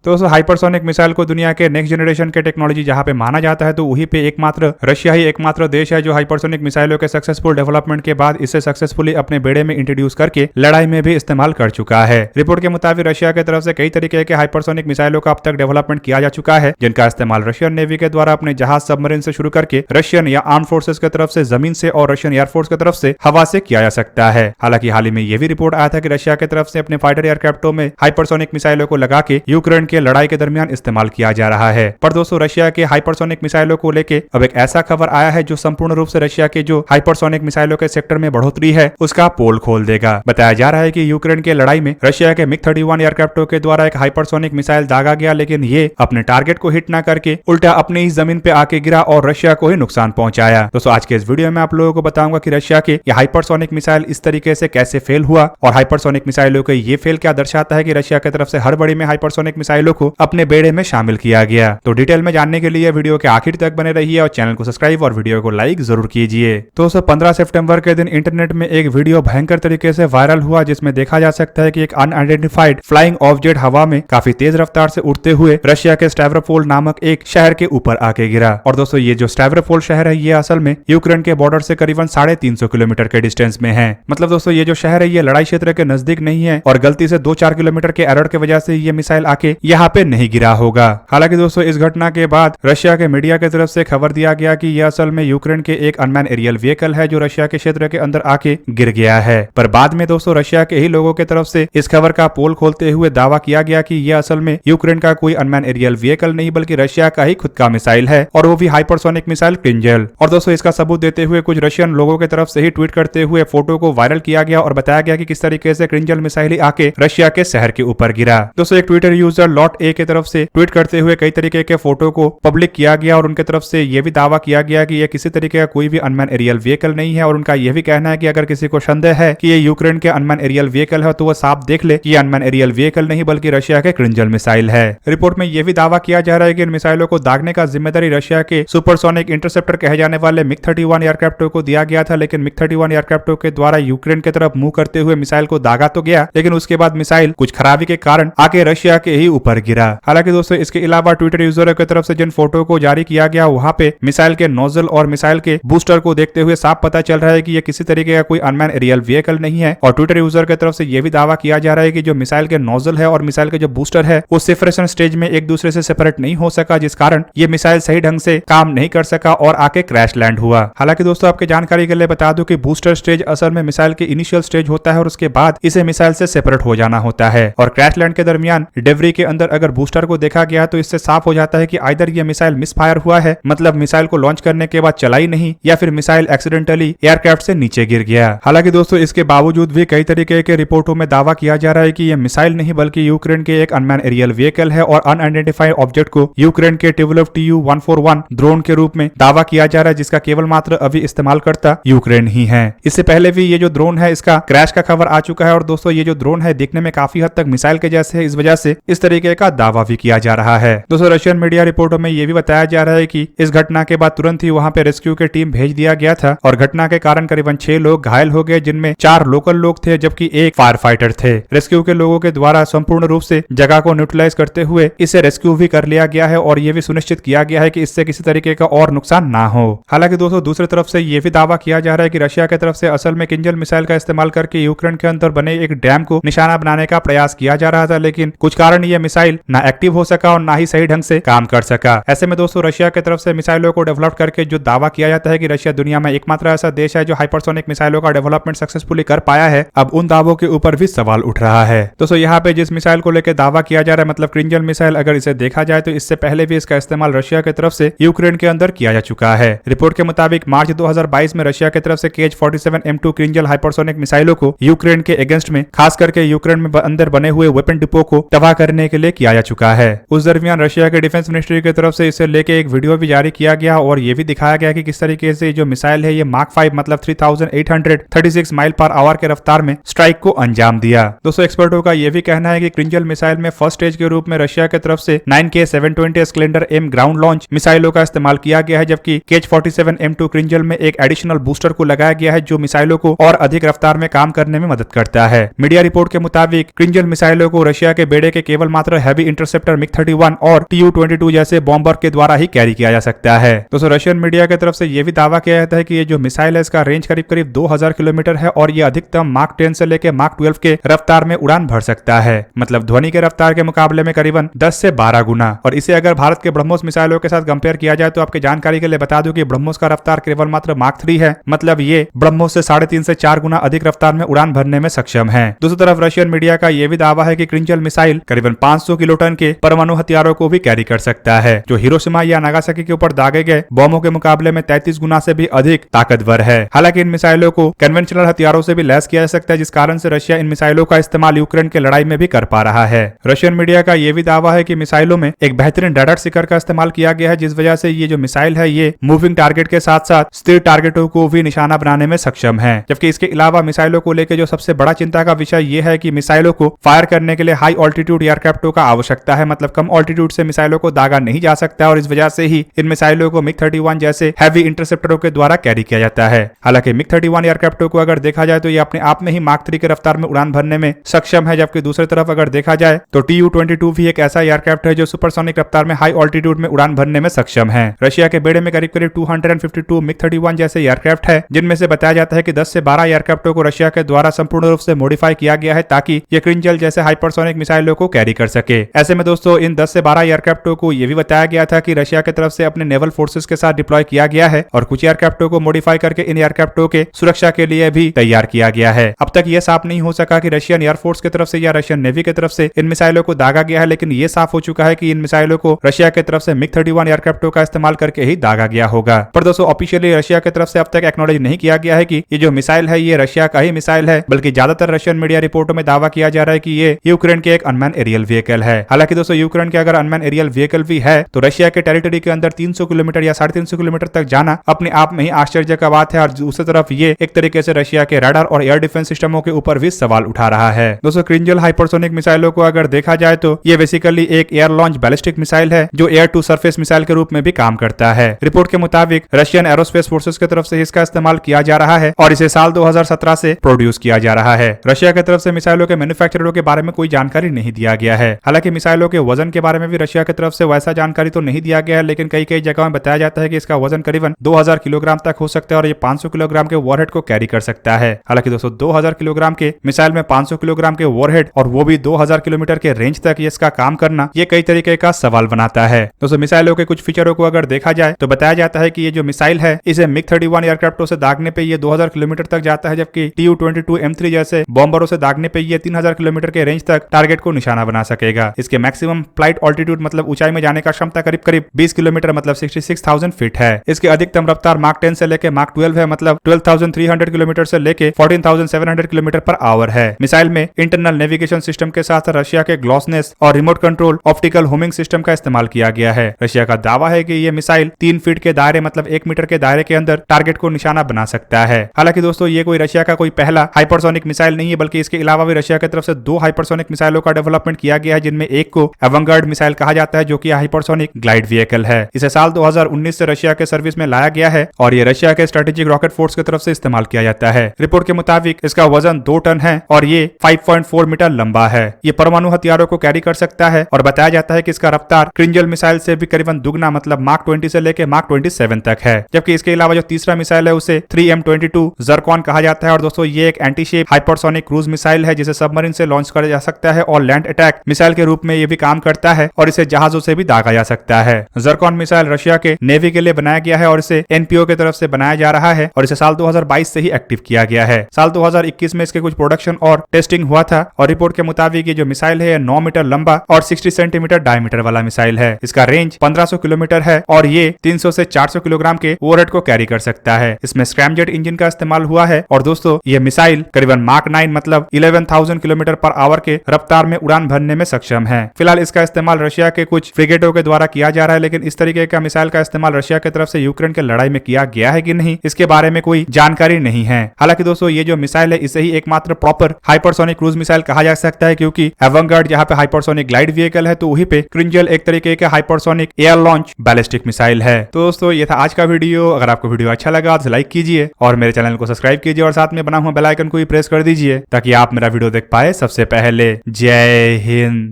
तो दोस्तों hypersonic missile को दुनिया के नेक्स्ट जनरेशन के टेक्नोलॉजी जहां पे माना जाता है, तो वहीं पे एकमात्र रशिया ही एकमात्र देश है जो हाइपरसोनिक मिसाइलों के सक्सेसफुल डेवलपमेंट के बाद इसे सक्सेसफुली अपने बेड़े में इंट्रोड्यूस करके लड़ाई में भी इस्तेमाल कर चुका है। रिपोर्ट के मुताबिक रशिया की तरफ से कई तरीके के हाइपरसोनिक मिसाइलों का अब तक डेवलपमेंट किया जा चुका है, जिनका इस्तेमाल रशियन नेवी के द्वारा अपने जहाज सबमरीन से शुरू करके रशियन या आर्म फोर्सेस की तरफ से जमीन से और रशियन एयरफोर्स की तरफ से हवा से किया जा सकता है। हालांकि हाल ही में यह भी रिपोर्ट आया था कि रशिया की तरफ से अपने फाइटर एयरक्राफ्टों में हाइपरसोनिक मिसाइलों को लगा के यूक्रेन के लड़ाई के दरमियान इस्तेमाल किया जा रहा है। पर दोस्तों रशिया के हाइपरसोनिक मिसाइलों को लेके अब एक ऐसा खबर आया है जो संपूर्ण रूप से रशिया के जो हाइपरसोनिक मिसाइलों के सेक्टर में बढ़ोतरी है उसका पोल खोल देगा। बताया जा रहा है कि यूक्रेन के लड़ाई में रशिया के MiG-31 एयरक्राफ्टों के द्वारा एक हाइपरसोनिक मिसाइल दागा गया, लेकिन ये अपने टारगेट को हिट ना करके उल्टा अपनी ही जमीन पे आके गिरा और रशिया को ही नुकसान पहुंचाया। दोस्तों आज के इस वीडियो में आप लोगों को बताऊंगा कि रशिया के ये हाइपरसोनिक मिसाइल इस तरीके से कैसे फेल हुआ और हाइपरसोनिक मिसाइलों के ये फेल क्या दर्शाता है कि रशिया की तरफ से हड़बड़ी में हाइपरसोनिक मिसाइलों को अपने बेड़े में शामिल किया गया। तो डिटेल में जानने के लिए वीडियो के आखिर तक बने रहिए और चैनल को सब्सक्राइब और वीडियो को लाइक जरूर कीजिए। तो 15 सितंबर के दिन इंटरनेट में एक वीडियो भयंकर तरीके से वायरल हुआ, जिसमें देखा जा सकता है कि एक अनआइडेंटिफाइड फ्लाइंग ऑब्जेक्ट हवा में काफी तेज रफ्तार से उड़ते हुए रशिया के स्टेवरोपोल नामक एक शहर के ऊपर आके गिरा। और दोस्तों ये जो स्टेवरोपोल शहर है ये असल में यूक्रेन के बॉर्डर से करीबन 350 किलोमीटर के डिस्टेंस में है। मतलब दोस्तों ये जो शहर है ये लड़ाई क्षेत्र के नजदीक नहीं है और गलती से 2-4 किलोमीटर के एरर की वजह से ये मिसाइल आके यहाँ पे नहीं गिरा होगा। हालांकि दोस्तों इस घटना के बाद रशिया के मीडिया की तरफ से खबर दिया गया कि यह असल में यूक्रेन के एक अनमैन एरियल व्हीकल है जो रशिया के क्षेत्र के अंदर आके गिर गया है। पर बाद में दोस्तों रशिया के ही लोगों की तरफ से इस खबर का पोल खोलते हुए दावा किया गया कि यह असल में यूक्रेन का कोई अनमैन एरियल व्हीकल नहीं बल्कि रशिया का ही खुद का मिसाइल है, और वो भी हाइपरसोनिक मिसाइल क्रिंजल। और दोस्तों इसका सबूत देते हुए कुछ रशियन लोगों की तरफ से ही ट्वीट करते हुए फोटो को वायरल किया गया और बताया गया कि किस तरीके से क्रिंजल मिसाइल ही आके रशिया के शहर के ऊपर गिरा। दोस्तों एक ट्विटर यूजर लॉट ए की तरफ से ट्वीट करते हुए कई तरीके के फोटो को पब्लिक किया गया और उनके तरफ से यह भी दावा किया गया कि यह किसी तरीके का कोई भी अनमैन एरियल व्हीकल नहीं है। और उनका यह भी कहना है कि अगर किसी को संदेह है कि ये यूक्रेन के अनमैन एरियल व्हीकल है तो वह साफ देख ले कि ये अनमैन एरियल व्हीकल नहीं बल्कि रशिया के क्रिंजल मिसाइल है। रिपोर्ट में यह भी दावा किया जा रहा है कि इन मिसाइलों को दागने का जिम्मेदारी रशिया के सुपरसोनिक इंटरसेप्टर कहे जाने वाले MiG-31 एयरक्राफ्टों को दिया गया था, लेकिन MiG-31 एयरक्राफ्टों के द्वारा यूक्रेन की तरफ मुंह करते हुए मिसाइल को दागा तो गया, लेकिन उसके बाद मिसाइल कुछ खराबी के कारण आके रशिया के ही ऊपर गिरा। हालांकि दोस्तों इसके अलावा ट्विटर यूजरों की तरफ से जिन फोटो को जारी किया गया वहां पे मिसाइल के नोजल और मिसाइल के बूस्टर को देखते हुए साफ पता चल रहा है कि यह किसी तरीके का कोई अनमैन एरियल व्हीकल नहीं है। और ट्विटर यूजर की तरफ से यह भी दावा किया जा रहा है कि जो मिसाइल के नोजल है और मिसाइल के जो बूस्टर है वो सेपरेशन स्टेज में एक दूसरे से सेपरेट नहीं हो सका, जिस कारण ये मिसाइल सही ढंग से काम नहीं कर सका और आके क्रैश लैंड हुआ। हालांकि दोस्तों आपके जानकारी के लिए बता दूं कि बूस्टर स्टेज असल में मिसाइल के इनिशियल स्टेज होता है और उसके बाद इसे मिसाइल से सेपरेट हो जाना होता है। और क्रैश लैंड के दरमियान डेब्री के अंदर अगर बूस्टर को देखा गया तो इससे साफ हो जाता है कि आइदर ये मिसाइल मिसफायर हुआ है, मतलब मिसाइल को लॉन्च करने के बाद चला ही नहीं, या फिर मिसाइल एक्सीडेंटली एयरक्राफ्ट से नीचे गिर गया। हालांकि दोस्तों इसके बावजूद भी कई तरीके के रिपोर्टों में दावा किया जा रहा है कि यह मिसाइल नहीं बल्कि यूक्रेन के एक अनमैन एरियल व्हीकल है और अनआइडेंटिफाइड ऑब्जेक्ट को यूक्रेन के टिवलोव Tu-141 ड्रोन के रूप में दावा किया जा रहा है, जिसका केवल मात्र अभी इस्तेमाल करता यूक्रेन ही है। इससे पहले भी ये जो ड्रोन है इसका क्रैश का खबर आ चुका है और दोस्तों ये जो ड्रोन है दिखने में काफी हद तक मिसाइल के जैसे है, इस वजह से इस तरीके का दावा भी किया जा रहा है। दोस्तों रशियन मीडिया रिपोर्टों में यह भी बताया जा रहा है कि इस घटना के बाद तुरंत ही वहां पे रेस्क्यू की टीम भेज दिया गया था और घटना के कारण करीबन 6 लोग घायल हो गए, जिनमें 4 लोकल लोग थे जबकि एक फायर फाइटर थे। रेस्क्यू के लोगों के द्वारा संपूर्ण रूप से जगह को न्यूट्रलाइज करते हुए इसे रेस्क्यू भी कर लिया गया है और यह भी सुनिश्चित किया गया है कि इससे किसी तरीके का और नुकसान ना हो। हालांकि दोस्तों दूसरी तरफ से यह भी दावा किया जा रहा है कि रशिया की तरफ से असल में क्रिंजल मिसाइल का इस्तेमाल करके यूक्रेन के अंदर बने एक डैम को निशाना बनाने का प्रयास किया जा रहा था, लेकिन कुछ कारण यह मिसाइल ना एक्टिव हो सका और ना ही सही ढंग से काम कर सका। ऐसे में दोस्तों रशिया की तरफ से मिसाइलों को डेवलप करके जो दावा किया जाता है कि रशिया दुनिया में एकमात्र ऐसा देश है जो हाइपरसोनिक मिसाइलों का डेवलपमेंट सक्सेसफुली कर पाया है, अब उन दावों के ऊपर भी सवाल उठ रहा है। दोस्तों यहाँ पे जिस मिसाइल को लेकर दावा किया जा रहा है मतलब क्रिंजल मिसाइल, अगर इसे देखा जाए तो इससे पहले भी इसका इस्तेमाल रशिया की तरफ से यूक्रेन के अंदर किया जा चुका है। रिपोर्ट के मुताबिक मार्च 2022 में रशिया की तरफ से KH-47M2 क्रिंजल हाइपरसोनिक मिसाइलों को यूक्रेन के अगेंस्ट में खास करके यूक्रेन में अंदर बने हुए वेपन डिपो को तबाह करने के लिए किया जा चुका है। उस दरमियान रशिया के डिफेंस मिनिस्ट्री की तरफ से इसे लेके एक वीडियो भी जारी किया गया और ये भी दिखाया गया कि किस तरीके से जो मिसाइल है ये मार्क 5 मतलब 3836 माइल पर आवर के रफ्तार में स्ट्राइक को अंजाम दिया। दोस्तों एक्सपर्टों का यह भी कहना है कि क्रिंजल मिसाइल में फर्स्ट स्टेज के रूप में रशिया की तरफ से 9K720 Splendor M ground launch मिसाइलों का इस्तेमाल किया गया है, जबकि KH-47M2 क्रिंजल में एक एडिशनल बूस्टर को लगाया गया है जो मिसाइलों को और अधिक रफ्तार में काम करने में मदद करता है। मीडिया रिपोर्ट के मुताबिक क्रिंजल मिसाइलों को रशिया के बेड़े के केवल मात्र एकमात्र हैवी इंटरसेप्टर मिग-31 और Tu-22 जैसे बॉम्बर के द्वारा ही कैरी किया जा सकता है। दोस्तों रशियन मीडिया की तरफ से यह भी दावा किया जाता है कि ये जो मिसाइल है इसका रेंज करीब 2000 किलोमीटर है और ये अधिकतम माक 10 से लेकर माक 12 के रफ्तार में उड़ान भर सकता है, मतलब ध्वनि के रफ्तार के मुकाबले में करीबन 10 से 12 गुना। और इसे अगर भारत के ब्रह्मोस मिसाइलों के साथ कंपेयर किया जाए तो आपके जानकारी के लिए बता दूं कि ब्रह्मोस का रफ्तार केवल मात्र माक 3 है, मतलब ये ब्रह्मोस से 3.5 से 4 गुना अधिक रफ्तार में उड़ान भरने में सक्षम है। दूसरी तरफ रशियन मीडिया का यह भी दावा है कि क्रिंजल मिसाइल करीबन 500 किलोटन के परमाणु हथियारों को भी कैरी कर सकता है, जो हिरोशिमा या नागासाकी के ऊपर दागे गए बॉम्बों के मुकाबले में 33 गुना से भी अधिक ताकतवर है। हालांकि इन मिसाइलों को कन्वेंशनल हथियारों से भी लैस किया जा सकता है, जिस कारण से रशिया इन मिसाइलों का इस्तेमाल यूक्रेन के लड़ाई में भी कर पा रहा है। रशियन मीडिया का यह भी दावा है कि मिसाइलों में एक बेहतरीन रडार सीकर का इस्तेमाल किया गया है, जिस वजह से ये जो मिसाइल है ये मूविंग टारगेट के साथ साथ स्थिर टारगेटों को भी निशाना बनाने में सक्षम है। जबकि इसके अलावा मिसाइलों को लेकर जो सबसे बड़ा चिंता का विषय यह है कि मिसाइलों को फायर करने के लिए हाई ऑल्टीट्यूड एयरक्राफ्टों का आवश्यकता है, मतलब कम ऑल्टीट्यूड से मिसाइलों को दागा नहीं जा सकता और इस वजह से ही इन मिसाइलों को मिग-31 जैसे हैवी इंटरसेप्टरों के द्वारा कैरी किया जाता है। हालांकि मिग-31 एयरक्राफ्टों को अगर देखा जाए तो ये अपने आप में ही माक 3 के रफ्तार में उड़ान भरने में सक्षम है, जबकि दूसरी तरफ अगर देखा जाए तो Tu-22 भी एक ऐसा एयरक्राफ्ट है जो सुपरसोनिक रफ्तार में हाई ऑल्टीट्यूड में उड़ान भरने में सक्षम है। रशिया के बेड़े में करीब 252 मिग-31 जैसे एयरक्राफ्ट है, जिनमें से बताया जाता है कि 10 से 12 एयरक्राफ्टों को रशिया के द्वारा संपूर्ण रूप से मॉडिफाई किया गया है ताकि ये क्रिंजल जैसे हाइपरसोनिक मिसाइलों को कैरी कर सके। ऐसे में दोस्तों इन 10 से 12 एयरक्राफ्टों को यह भी बताया गया था कि रशिया की तरफ से अपने नेवल फोर्सेस के साथ डिप्लॉय किया गया है और कुछ एयरक्राफ्टों को मॉडिफाई करके इन एयरक्राफ्टों के सुरक्षा के लिए भी तैयार किया गया है। अब तक यह साफ नहीं हो सका कि रशियन एयरफोर्स की तरफ से या रशियन नेवी की तरफ से इन मिसाइलों को दागा गया है, लेकिन यह साफ हो चुका है कि इन मिसाइलों को रशिया की तरफ से मिग-31 एयरक्राफ्टों का इस्तेमाल करके ही दागा गया होगा। पर दोस्तों ऑफिशियली रशिया की तरफ से अब तक एक्नॉलेज नहीं किया गया है कि ये जो मिसाइल है ये रशिया का ही मिसाइल है, बल्कि ज्यादातर रशियन मीडिया रिपोर्टों में दावा किया जा रहा है कि ये यूक्रेन के एक अनमैन एरियल व्हीकल है। हालांकि दोस्तों यूक्रेन के अगर अनमैन एरियल व्हीकल भी है तो रशिया के टेरिटरी के अंदर 300 किलोमीटर या 350 किलोमीटर तक जाना अपने आप में ही आश्चर्य का बात है और दूसरी तरफ ये एक तरीके से रशिया के रडार और एयर डिफेंस सिस्टमों के ऊपर भी सवाल उठा रहा है। दोस्तों क्रिंजल हाइपरसोनिक मिसाइलों को अगर देखा जाए तो ये बेसिकली एक एयर लॉन्च बैलिस्टिक मिसाइल है जो एयर टू सरफेस मिसाइल के रूप में भी काम करता है। रिपोर्ट के मुताबिक रशियन एरोस्पेस फोर्सेस की तरफ से इसका इस्तेमाल किया जा रहा है और इसे साल 2017 से प्रोड्यूस किया जा रहा है। रशिया की तरफ से मिसाइलों के मैन्युफैक्चररों के बारे में कोई जानकारी नहीं दिया गया है। हालांकि मिसाइलों के वजन के बारे में भी रशिया की तरफ से वैसा जानकारी तो नहीं दिया गया है, लेकिन कई जगहों में बताया जाता है कि इसका वजन करीबन 2000 किलोग्राम तक हो सकता है और ये 500 किलोग्राम के वॉरहेड को कैरी कर सकता है। हालांकि दोस्तों 2000 किलोग्राम के मिसाइल में 500 किलोग्राम के वॉरहेड और वो भी 2000 किलोमीटर के रेंज तक ये इसका काम करना ये कई तरीके का सवाल बनाता है। दोस्तों मिसाइलों के कुछ फीचरों को अगर देखा जाए तो बताया जाता है कि ये जो मिसाइल है इसे मिग-31 एयरक्राफ्टों से दागने पे ये 2000 किलोमीटर तक जाता है, जबकि Tu-22 M3 जैसे बॉम्बरों से दागने पे ये 3000 किलोमीटर के रेंज तक टारगेट को निशाना बना सकेगा। इसके मैक्सिमम फ्लाइट ऑल्टीट्यूड मतलब ऊंचाई में जाने का क्षमता करीब 20 किलोमीटर मतलब 66,000 फीट है। इसकी अधिकतम रफ्तार माक 10 से लेके माक 12 है, मतलब 12,300 किलोमीटर से लेके 14,700 किलोमीटर पर आवर है। मिसाइल में इंटरनल नेविगेशन सिस्टम के साथ रशिया के ग्लॉसनेस और remote control optical homing system का इस्तेमाल किया गया है। रशिया का दावा है कि ये मिसाइल 3 फीट के दायरे मतलब 1 मीटर के दायरे के अंदर टारगेट को निशाना बना सकता है। हालांकि दोस्तों ये कोई रशिया का कोई पहला हाइपरसोनिक मिसाइल नहीं है, बल्कि इसके अलावा भी रशिया की तरफ से 2 हाइपरसोनिक मिसाइलों का डेवलपमेंट किया गया है, जिनमें एक को एवंगार्ड मिसाइल कहा जाता है जो कि हाइपरसोनिक ग्लाइड व्हीकल है। इसे साल 2019 से रशिया के सर्विस में लाया गया है और ये रशिया के स्ट्रेटेजिक रॉकेट फोर्स की तरफ से इस्तेमाल किया जाता है। रिपोर्ट के मुताबिक इसका वजन 2 टन है और ये 5.4 मीटर लंबा है। ये परमाणु हथियारों को कैरी कर सकता है और बताया जाता है कि इसका रफ्तार क्रिंजल मिसाइल से भी करीबन दुगना मतलब माक 20 से लेके माक 27 तक है। जबकि इसके अलावा जो तीसरा मिसाइल है उसे 3M22 जर्कॉन कहा जाता है और दोस्तों ये एक anti ship hypersonic cruise missile है जिसे सबमरीन से लॉन्च किया जा सकता है और लैंड अटैक मिसाइल के रूप में ये भी काम करता है और इसे जहाजों से भी दागा जा सकता है। जर्कॉन मिसाइल रशिया के नेवी के लिए बनाया गया है और इसे एनपीओ की तरफ से बनाया जा रहा है और इसे साल 2022 से ही एक्टिव किया गया है। साल 2021 में इसके कुछ प्रोडक्शन और टेस्टिंग हुआ था और रिपोर्ट के मुताबिक ये जो मिसाइल है 9 मीटर लंबा और 60 सेंटीमीटर डायमीटर वाला मिसाइल है। इसका रेंज 1500 किलोमीटर है और ये 300 से 400 किलोग्राम के वॉरहेड को कैरी कर सकता है। इसमें स्क्रैमजेट इंजन का इस्तेमाल हुआ है और दोस्तों ये मिसाइल करीबन माक 9 मतलब 11,000 किलोमीटर पर आवर के रफ्तार में उड़ान भरने में सक्षम है। फिलहाल इसका इस्तेमाल रशिया के कुछ फ्रिगेटों के द्वारा किया जा रहा है, लेकिन इस तरीके का मिसाइल का इस्तेमाल रशिया की तरफ से यूक्रेन के लड़ाई में किया गया है कि नहीं इसके बारे में कोई जानकारी नहीं है। हालांकि दोस्तों ये जो मिसाइल है इसे ही एकमात्र प्रॉपर हाइपरसोनिक क्रूज मिसाइल कहा जा सकता है, क्योंकि एवंगार्ड जहां पे हाइपरसोनिक ग्लाइड व्हीकल है तो वहीं पे क्रिंजल एक तरीके का hypersonic air launch ballistic missile है। तो दोस्तों ये था आज का वीडियो। अगर आपको वीडियो अच्छा लगा तो लाइक कीजिए और मेरे चैनल को सब्सक्राइब कीजिए और साथ में बना हुआ बेल आइकन को भी प्रेस कर दीजिए ताकि आप मेरा वीडियो देख पाए सबसे पहले। जय हिंद।